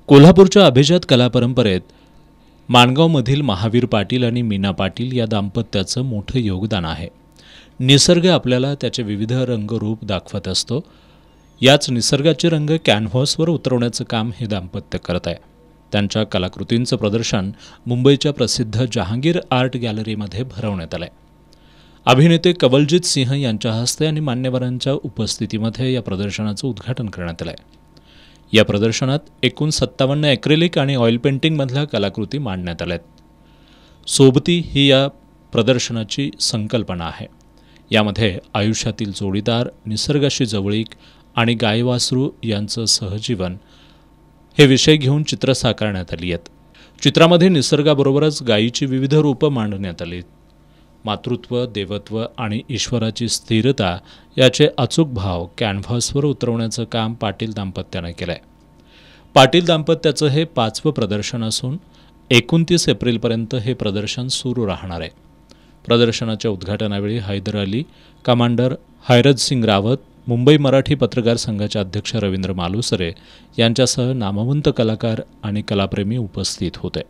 कोल्हापूरच्या अभिजात कला परंपरेत माणगावमधील महावीर पाटील आणि मीना पाटील या दाम्पत्याचं मोठं योगदान आहे. निसर्ग आपल्याला त्याचे विविध रंगरूप दाखवत असतो. याच निसर्गाचे रंग कॅनव्हासवर उतरवण्याचं काम हे दाम्पत्य करत आहे. त्यांच्या कलाकृतींचं प्रदर्शन मुंबईच्या प्रसिद्ध जहांगीर आर्ट गॅलरीमध्ये भरवण्यात आलं आहे. अभिनेते कवलजीत सिंह यांच्या हस्ते आणि मान्यवरांच्या उपस्थितीमध्ये या प्रदर्शनाचं उद्घाटन करण्यात आलं आहे. या प्रदर्शनात एकूण 57 ॲक्रेलिक आणि ऑइल पेंटिंगमधल्या कलाकृती मांडण्यात आल्या आहेत. सोबती ही या प्रदर्शनाची संकल्पना आहे. यामध्ये आयुष्यातील जोडीदार, निसर्गाशी जवळीक आणि गायवासरू यांचं सहजीवन हे विषय घेऊन चित्र साकारण्यात आली आहेत. चित्रामध्ये निसर्गाबरोबरच गायीची विविध रूपं मांडण्यात आली. मातृत्व, देवत्व आणि ईश्वराची स्थिरता याचे अचूक भाव कॅनव्हासवर उतरवण्याचं काम पाटील दाम्पत्यानं केलं आहे. पाटील दाम्पत्याचं हे 5वं प्रदर्शन असून 29 एप्रिलपर्यंत हे प्रदर्शन सुरू राहणार आहे. प्रदर्शनाच्या उद्घाटनावेळी हैदर अली, कमांडर हैरत सिंग रावत, मुंबई मराठी पत्रकार संघाचे अध्यक्ष रवींद्र मालुसरे यांच्यासह नामवंत कलाकार आणि कलाप्रेमी उपस्थित होते.